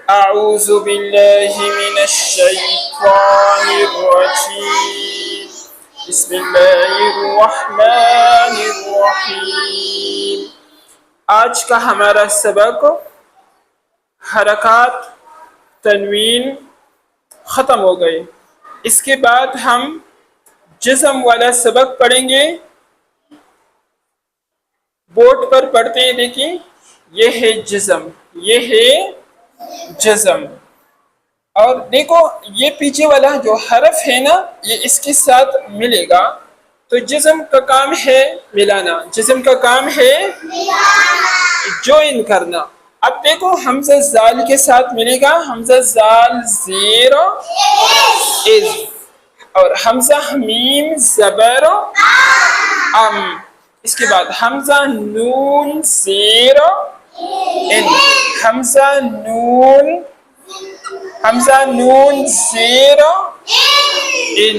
أعوذ بالله من الشيطان الرجيم بسم الله الرحمن الرحیم. آج کا ہمارا سبق حرکات تنوین ختم ہو گئے. اس کے بعد ہم جزم والا سبق پڑھیں گے. بورڈ پر پڑھتے ہیں، دیکھیں یہ ہے جزم، یہ ہے جزم. اور دیکھو یہ پیچھے والا جو حرف ہے نا، یہ اس کے ساتھ ملے گا. تو جزم کا کام ہے ملانا، جزم کا کام ہے جوائن کرنا. اب دیکھو حمزہ زال کے ساتھ ملے گا، حمزہ زال زیر از، اور حمزہ میم زبر ام. اس کے بعد حمزہ نون زیر ان، حمزہ نون زیر ان.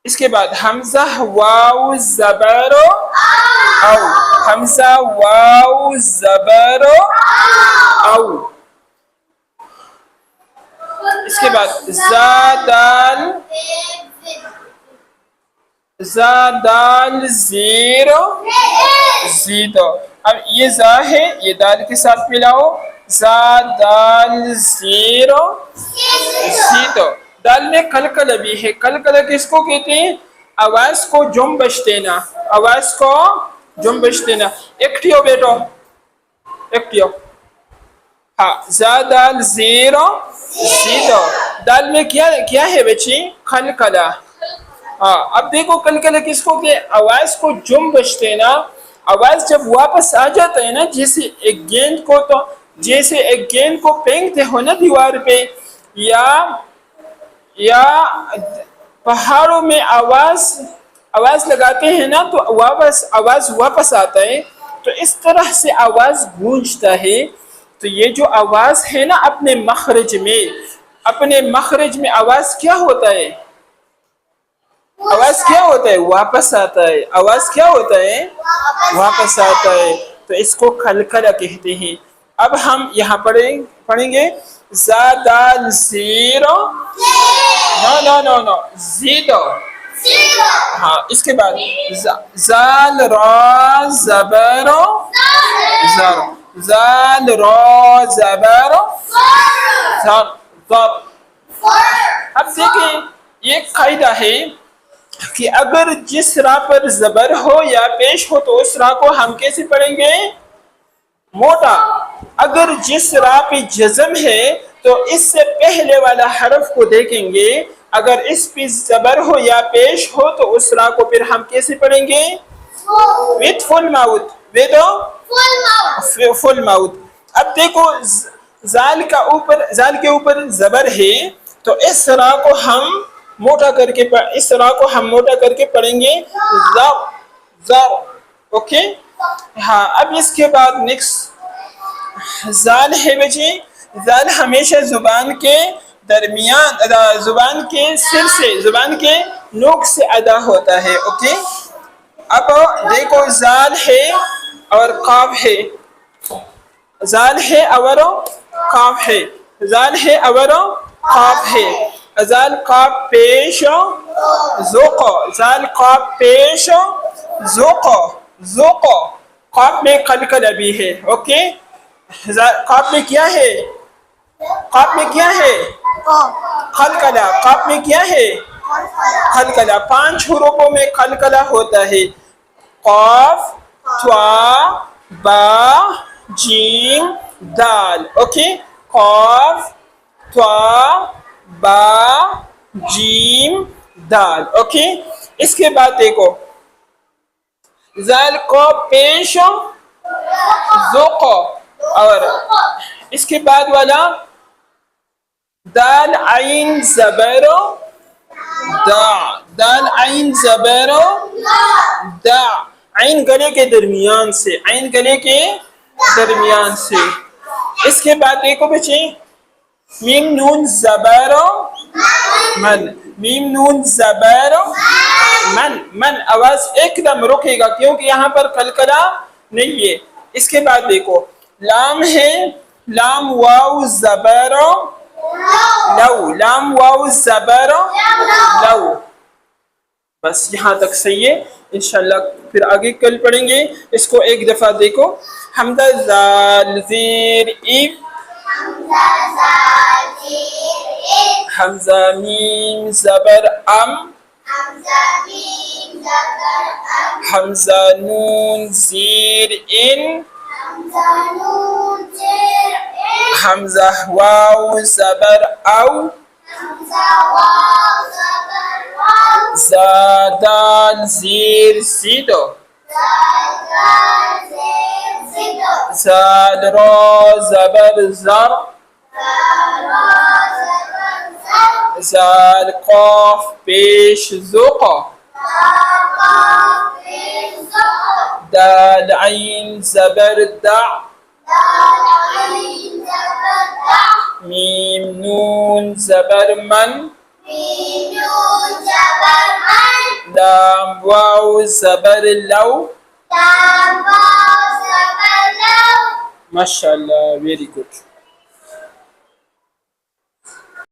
اس کے بعد حمزہ واو زبر او، حمزہ واو زبر او. اس کے بعد زادال زیر زید. اب یہ زا ہے، یہ دال کے ساتھ ملاؤ، زادال زیر زید. دال میں کلکلہ بھی ہے. کلکلہ کس کو کہتے ہیں؟ آواز کو جنبش دینا، آواز کو جنبش دینا. ایکٹیو بیٹو، ایکٹیو. ہاں، زادال زیر زید. دال میں کیا ہے بچی؟ کلکلہ. ہاں، اب دیکھو کلکلہ کس کو کہ آواز کو جنبش دینا. آواز جب واپس آ جاتا ہے نا، جیسے ایک گیند کو پھینکتے ہو نا دیوار پہ، یا پہاڑوں میں آواز لگاتے ہیں نا، تو آواز واپس آتا ہے. تو اس طرح سے آواز گونجتا ہے. تو یہ جو آواز ہے نا، اپنے مخرج میں آواز کیا ہوتا ہے؟ آواز کیا ہوتا ہے؟ واپس آتا ہے. آواز کیا ہوتا ہے؟ واپس آتا ہے. تو اس کو کلکلہ کہتے ہیں. اب ہم یہاں پڑھیں گے زادال زیرو، نو زید. ہاں، اس کے بعد زال را زبر زر، زال را زبر زر. اب دیکھیں یہ قاعدہ ہے کہ اگر جس را پر زبر ہو یا پیش ہو تو اس را کو ہم کیسے پڑھیں گے؟ موٹا. اگر جس را پہ جزم ہے تو اس سے پہلے والا حرف کو دیکھیں گے. اگر اس پہ زبر ہو یا پیش ہو تو اس را کو پھر ہم کیسے پڑھیں گے؟ وِتھ فل ماؤتھ، فل ماؤتھ. اب دیکھو زال کے اوپر زبر ہے، تو اس را کو ہم موٹا کر کے پڑھیں گے زر. اوکے. ہاں، اب اس کے بعد نیکسٹ زال ہے بچے. زال ہمیشہ زبان کے درمیان، زبان کے سر سے، زبان کے نوک سے ادا ہوتا ہے. اوکے. اب دیکھو زال ہے اور قاف ہے، زال ہے اور قاف ہے، زال ہے اور قاف ہے. زال قاف پیش ذوق، زال قاف پیش ذوق. قاف میں قلقلہ بھی ہے. اوکے. قاف میں کیا ہے؟ قلقلہ. قاف میں کیا ہے؟ قلقلہ. 5 حروفوں میں قلقلہ ہوتا ہے. قاف، طا، با، جیم، دال. اوکے. قاف، طا، با، جیم، دال. اوکے. اس کے بعد دیکھو زال کو پیش ذوق، اور اس کے بعد والا دال عین زبر دا، دال عین زبر دا. عین گلے کے درمیان سے، عین گلے کے درمیان سے. اس کے بعد دیکھو بچے میم نون زبر من، میم نون زبر من. آواز ایک دم رکے گا کیونکہ یہاں پر قلقلہ نہیں ہے. اس کے بعد دیکھو لام ہے لام واو زبر لو، لام واو زبر لو. بس یہاں تک صحیح ہے. انشاءاللہ پھر آگے کل پڑھیں گے. اس کو ایک دفعہ دیکھو. حمزہ زال زیر ای، حمزہ میم زبر ام، حمزہ نون زیر ان، حمزہ واو زبر او، زادال زیر زیدو، زاد را زبر زر، زال قاف پیش زقا، دال عین زبر دع، میم نون زبر من، لام واو زبر لو. ماشاءاللہ، ویری گڈ.